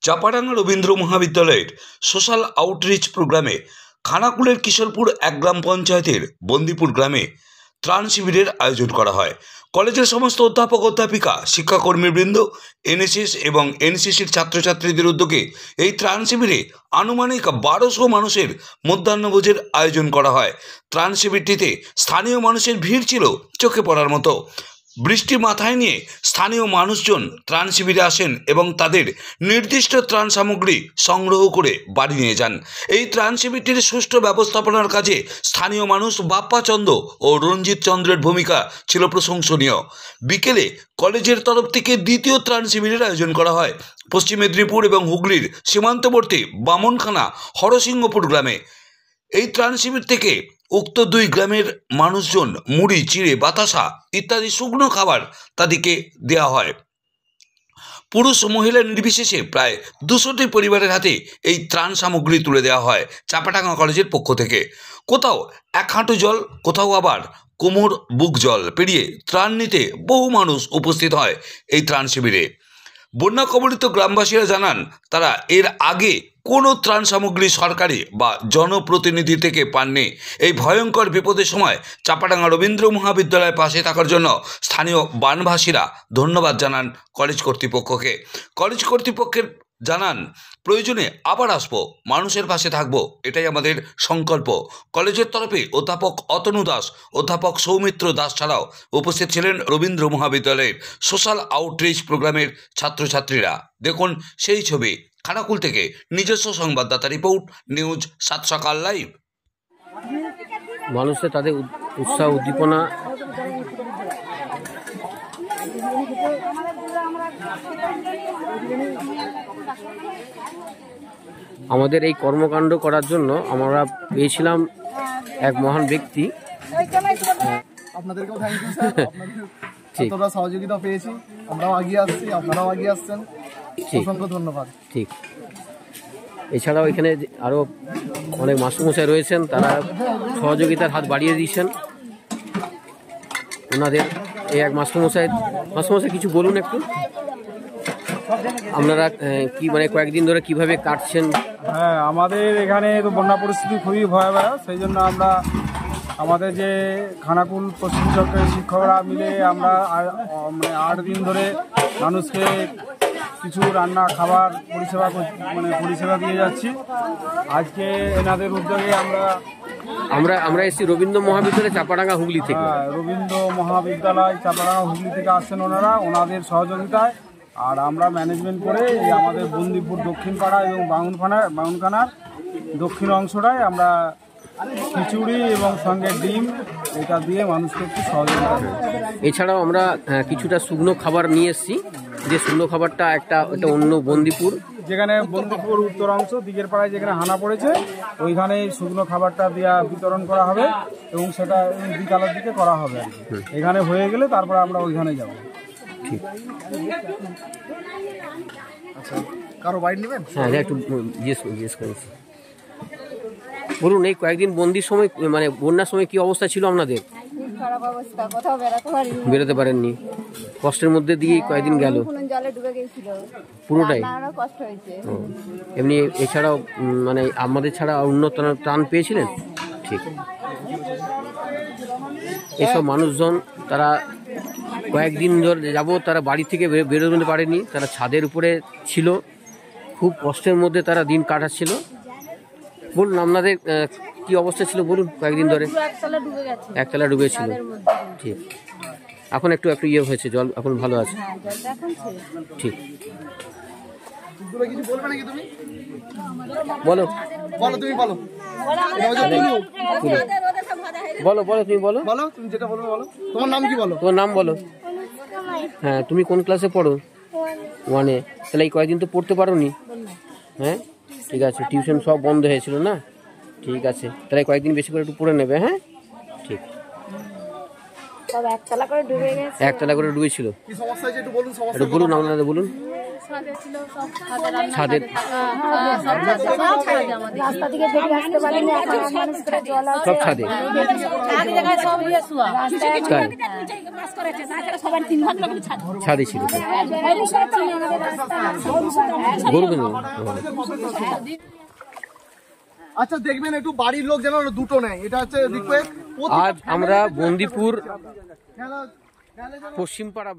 চাপাডাঙ্গা রবীন্দ্র মহাবিদ্যালয়ের social outreach প্রোগ্রামে খানাকুলের কিশোরপুর এক গ্রাম পঞ্চায়েতের বন্দিপুর গ্রামে ত্রাণ শিবিরের আয়োজন করা হয়। কলেজের সমস্ত অধ্যাপক অধ্যাপিকা, শিক্ষাকর্মীবৃন্দ, এনএসএস এবং এনসিসির ছাত্রছাত্রীদের উদ্যোগে এই ত্রাণ শিবিরে আনুমানিক 1200 মানুষের মধ্যাহ্নভোজের আয়োজন করা হয়। ত্রাণ শিবিরটিতে স্থানীয় মানুষের ভিড় ছিল চোখে পড়ার মতো। বৃষ্টি মাথায় নিয়ে স্থানীয় মানুষজন ত্রাণ শিবিরে আসেন এবং তাদের নির্দিষ্ট ত্রাণ সামগ্রী সংগ্রহ করে বাড়ি নিয়ে যান। এই ত্রাণ শিবিরটির সুষ্ঠু ব্যবস্থাপনার কাজে স্থানীয় মানুষ বাপ্পা চন্দ্র ও রঞ্জিত চন্দ্রের ভূমিকা ছিল প্রশংসনীয়। বিকেলে কলেজের তরফ থেকে দ্বিতীয় ত্রাণ শিবিরের আয়োজন করা হয় পশ্চিম মেদিনীপুর এবং হুগলির সীমান্তবর্তী বামনখানা হরসিংহপুর গ্রামে। এই ত্রাণ শিবির থেকে উক্ত দুই গ্রামের মানুষজন মুড়ি, চিড়ে, বাতাসা ইত্যাদি শুকনো খাবার তাদেরকে দেওয়া হয়। পুরুষ মহিলা নির্বিশেষে প্রায় 200টি পরিবারের হাতে এই ত্রাণ সামগ্রী তুলে দেওয়া হয় চাপাডাঙ্গা কলেজের পক্ষ থেকে। কোথাও 1 হাঁটু জল, কোথাও আবার কোমর বুক জল পেরিয়ে ত্রাণ নিতে বহু মানুষ উপস্থিত হয় এই ত্রাণ শিবিরে। বন্যা কবলিত গ্রামবাসীরা জানান, তারা এর আগে কোনো ত্রাণ সামগ্রী সরকারি বা জনপ্রতিনিধি থেকে পাননি। এই ভয়ঙ্কর বিপদের সময় চাপাডাঙ্গা রবীন্দ্র মহাবিদ্যালয়ের পাশে থাকার জন্য স্থানীয় বানভাসীরা ধন্যবাদ জানান কলেজ কর্তৃপক্ষকে। কলেজ কর্তৃপক্ষের জানান, প্রয়োজনে আবার আসবো, মানুষের পাশে থাকবো, এটাই আমাদের সংকল্প। কলেজের তরফে অধ্যাপক অতনু দাস, অধ্যাপক সৌমিত্র দাস ছাড়াও উপস্থিত ছিলেন রবীন্দ্র মহাবিদ্যালয়ের সোশ্যাল আউটরিচ প্রোগ্রামের ছাত্রছাত্রীরা। দেখুন সেই ছবি খানাকুল থেকে নিজস্ব সংবাদদাতা রিপোর্ট, নিউজ 7 সকাল লাইভ। মানুষের তাদের উৎসাহ উদ্দীপনা আমাদের এই কর্মকাণ্ড করার জন্য আমরা পেয়েছিলাম এক মহান ব্যক্তি। আপনাদেরকেও থ্যাংক ইউ স্যার, আপনাদের সহযোগিতা পেয়েছি, আমরাও এগিয়ে আসছি, আপনারাও এগিয়ে আসছেন, অসংখ্য ধন্যবাদ। ঠিক, এছাড়াও এখানে আরও অনেক মাস্টারমশাই রয়েছেন, তারা সহযোগিতার হাত বাড়িয়ে দিয়েছেন। ওনাদের এই এক মাস্টারমশাই কিছু বলুন একটু, আপনারা কি মানে কয়েকদিন ধরে কিভাবে কাটছেন? হ্যাঁ, আমাদের এখানে তো বন্যা পরিস্থিতি খুবই ভয়াবহ, সেই জন্য আমরা আমাদের যে খানাকুল পশ্চিম চক্রের শিক্ষকরা মিলে আমরা 8 দিন ধরে মানুষকে কিছু রান্না খাবার পরিষেবা দিয়ে যাচ্ছি। আজকে এনাদের উদ্যোগে আমরা এসেছি রবীন্দ্র মহাবিদ্যালয় চাপাডাঙ্গা হুগলি থেকে। রবীন্দ্র মহাবিদ্যালয় চাপাডাঙ্গা হুগলি থেকে আসছেন ওনাদের সহযোগিতায়। আর আমরা ম্যানেজমেন্ট করে এই আমাদের বন্দিপুর দক্ষিণ পাড়া এবং বাউনখানার দক্ষিণ অংশটায় আমরা খিচুড়ি এবং সঙ্গে ডিম এটা দিয়ে মানুষকে একটু সহযোগিতা করি। এছাড়াও আমরা কিছুটা শুকনো খাবার নিয়ে এসেছি, যে শুকনো খাবারটা এটা অন্য বন্দিপুর, যেখানে বন্দিপুর উত্তর অংশ দিকের পাড়ায় যেখানে হানা পড়েছে ওইখানে শুকনো খাবারটা দেওয়া বিতরণ করা হবে এবং সেটা বিকালের দিকে করা হবে আর কি। এখানে হয়ে গেলে তারপরে আমরা ওইখানে যাব। ঠিক, আচ্ছা, কারো বাইট নেবেন? হ্যাঁ, একটু জিজ্ঞেস করেছি। বলুন, এই কয়েকদিন বন্দির সময় মানে বন্যার সময় কি অবস্থা ছিল আপনাদের? খারাপ অবস্থা, কোথাও বেরোতে পারেননি, কষ্টের মধ্যে দিয়ে কয়েকদিন গেল, জলে ডুবে গেছিল পুরোটাই, কষ্ট হয়েছে। এমনি এছাড়াও মানে আমাদের ছাড়া অন্য ত্রাণ পেয়েছিলেন? ঠিক, এসব মানুষজন তারা কয়েকদিন ধরে যাবত তারা বাড়ি থেকে বেরোতে পারেনি, তারা ছাদের উপরে ছিল, খুব কষ্টের মধ্যে তারা দিন কাটাচ্ছিল। বলুন আপনাদের কি অবস্থা ছিল বলুন কয়েকদিন ধরে? একতলা ডুবেছিল। ঠিক, এখন একটু ইয়ে হয়েছে, জল এখন ভালো আছে। ঠিক, বলো তুমি বলো তুমি যেটা বলবে বলো। তোমার নাম কি বলো? তোমার নাম বলো। হ্যাঁ, তুমি কোন ক্লাসে পড়ো? 1-এ। তাহলে এই কয়েকদিন তো পড়তে পারোনি? হ্যাঁ, ঠিক আছে, টিউশন সব বন্ধ হয়েছিল না? ঠিক আছে, তাহলে কয়েকদিন বেশি করে একটু পড়ে নেবে। হ্যাঁ, ঠিক। একতলা করে ডুবেছিল। একটু বলুন, আপনারা বলুন। ছাদে ছিল, সব ছাদে রান্না, ছাদে? ছাদে থাকা, সব ছাদে, সব ছাদে আমাদের। রাস্তা থেকে বেরিয়ে আসতে পারিনি, এখন মানুষের জল আছে। সব ছাদে? এক জায়গায় সব ইয়ে শোয়া। তাই? ছাদে ছিল তো? গরু কেন? আচ্ছা দেখবেন একটু বাড়ির লোক যেন দুটো নেয়, এটা হচ্ছে রিকোয়েস্ট। আজ আমরা বন্দিপুর পশ্চিমপাড়া